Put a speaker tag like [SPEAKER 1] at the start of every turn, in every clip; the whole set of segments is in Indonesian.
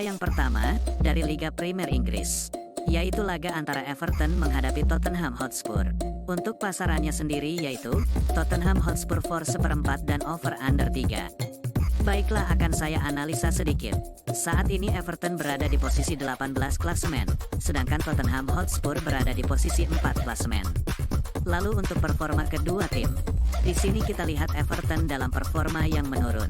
[SPEAKER 1] Laga yang pertama, dari Liga Premier Inggris, yaitu laga antara Everton menghadapi Tottenham Hotspur. Untuk pasarannya sendiri yaitu, Tottenham Hotspur for seperempat dan over under 3. Baiklah, akan saya analisa sedikit. Saat ini Everton berada di posisi 18 klasemen, sedangkan Tottenham Hotspur berada di posisi 4 klasemen. Lalu untuk performa kedua tim, di sini kita lihat Everton dalam performa yang menurun,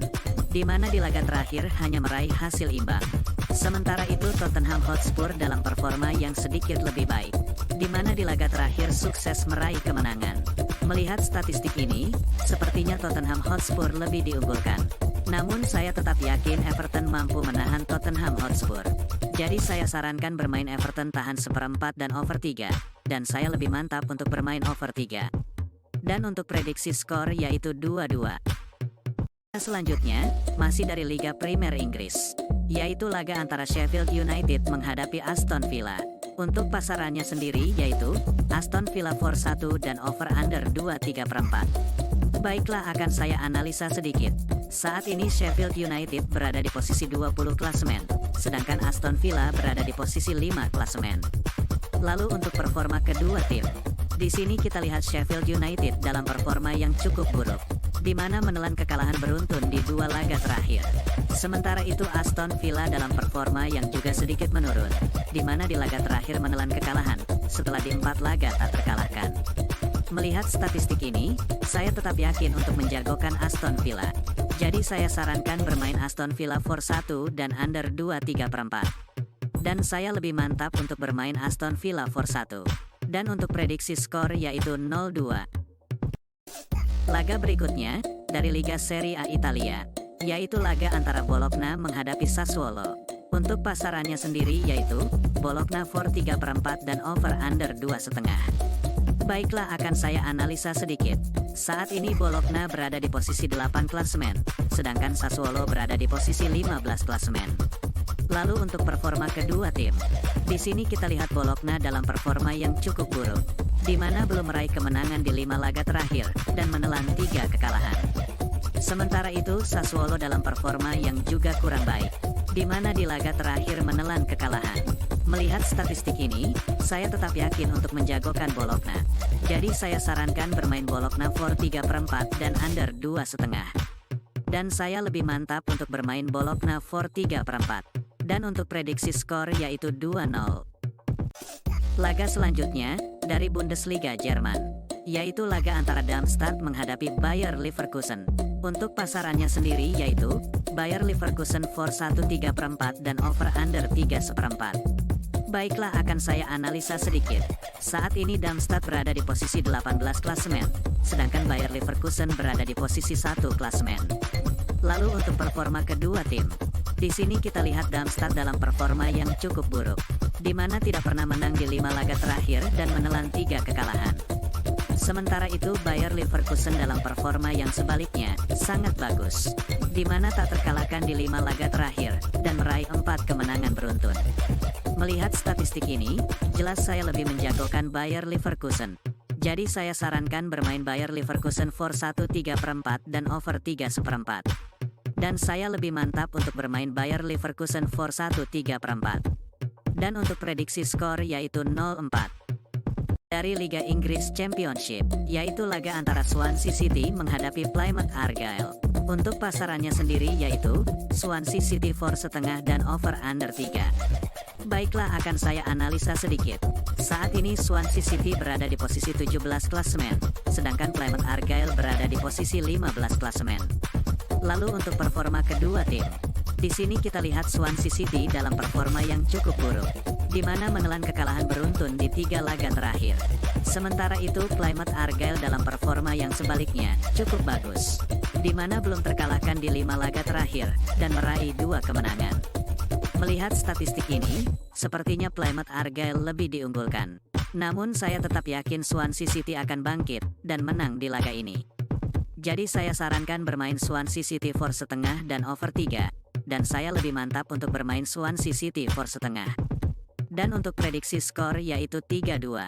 [SPEAKER 1] di mana di laga terakhir hanya meraih hasil imbang. Sementara itu Tottenham Hotspur dalam performa yang sedikit lebih baik, di mana di laga terakhir sukses meraih kemenangan. Melihat statistik ini, sepertinya Tottenham Hotspur lebih diunggulkan. Namun saya tetap yakin Everton mampu menahan Tottenham Hotspur. Jadi saya sarankan bermain Everton tahan seperempat dan over 3, dan saya lebih mantap untuk bermain over 3. Dan untuk prediksi skor yaitu 2-2. Selanjutnya, masih dari Liga Premier Inggris, yaitu laga antara Sheffield United menghadapi Aston Villa. Untuk pasarannya sendiri yaitu, Aston Villa for 1 dan over under 2,3/4. Baiklah, akan saya analisa sedikit. Saat ini Sheffield United berada di posisi 20 klasemen, sedangkan Aston Villa berada di posisi 5 klasemen. Lalu untuk performa kedua tim, di sini kita lihat Sheffield United dalam performa yang cukup buruk, di mana menelan kekalahan beruntun di 2 laga terakhir. Sementara itu Aston Villa dalam performa yang juga sedikit menurun, di mana di laga terakhir menelan kekalahan, setelah di 4 laga tak terkalahkan. Melihat statistik ini, saya tetap yakin untuk menjagokan Aston Villa. Jadi saya sarankan bermain Aston Villa for 1 dan under 2,3/4. Dan saya lebih mantap untuk bermain Aston Villa for 1. Dan untuk prediksi skor yaitu 0-2. Laga berikutnya, dari Liga Serie A Italia, yaitu laga antara Bologna menghadapi Sassuolo. Untuk pasarannya sendiri yaitu, Bologna for 3/4 dan over under 2,5. Baiklah, akan saya analisa sedikit. Saat ini Bologna berada di posisi 8 klasemen, sedangkan Sassuolo berada di posisi 15 klasemen. Lalu untuk performa kedua tim, di sini kita lihat Bologna dalam performa yang cukup buruk, di mana belum meraih kemenangan di 5 laga terakhir dan menelan 3 kekalahan. Sementara itu Sassuolo dalam performa yang juga kurang baik, di mana di laga terakhir menelan kekalahan. Melihat statistik ini, saya tetap yakin untuk menjagokan Bologna. Jadi saya sarankan bermain Bologna for 3/4 dan under 2,5. Dan saya lebih mantap untuk bermain Bologna for 3/4. Dan untuk prediksi skor yaitu 2-0. Laga selanjutnya, dari Bundesliga Jerman, yaitu laga antara Darmstadt menghadapi Bayer Leverkusen. Untuk pasarannya sendiri yaitu, Bayer Leverkusen for 1,3/4 dan over under 3,1/4. Baiklah, akan saya analisa sedikit. Saat ini Darmstadt berada di posisi 18 klasemen, sedangkan Bayer Leverkusen berada di posisi 1 klasemen. Lalu untuk performa kedua tim, di sini kita lihat Darmstadt dalam performa yang cukup buruk, di mana tidak pernah menang di 5 laga terakhir dan menelan 3 kekalahan. Sementara itu Bayer Leverkusen dalam performa yang sebaliknya, sangat bagus, di mana tak terkalahkan di 5 laga terakhir, dan meraih 4 kemenangan beruntun. Melihat statistik ini, jelas saya lebih menjagokan Bayer Leverkusen. Jadi saya sarankan bermain Bayer Leverkusen for 1,3/4 dan over 3,1/4. Dan saya lebih mantap untuk bermain Bayer Leverkusen for 1,3/4. Dan untuk prediksi skor yaitu 0-4. Dari Liga Inggris Championship, yaitu laga antara Swansea City menghadapi Plymouth Argyle. Untuk pasarannya sendiri yaitu, Swansea City for 1,5 dan over under 3. Baiklah, akan saya analisa sedikit. Saat ini Swansea City berada di posisi 17 klasemen, sedangkan Plymouth Argyle berada di posisi 15 klasemen. Lalu untuk performa kedua tim, di sini kita lihat Swansea City dalam performa yang cukup buruk, di mana menelan kekalahan beruntun di 3 laga terakhir. Sementara itu Plymouth Argyle dalam performa yang sebaliknya, cukup bagus, di mana belum terkalahkan di 5 laga terakhir, dan meraih 2 kemenangan. Melihat statistik ini, sepertinya Plymouth Argyle lebih diunggulkan. Namun saya tetap yakin Swansea City akan bangkit, dan menang di laga ini. Jadi saya sarankan bermain Swansea City for 1,5 dan over 3. Dan saya lebih mantap untuk bermain Swansea City for 1,5. Dan untuk prediksi skor yaitu 3-2.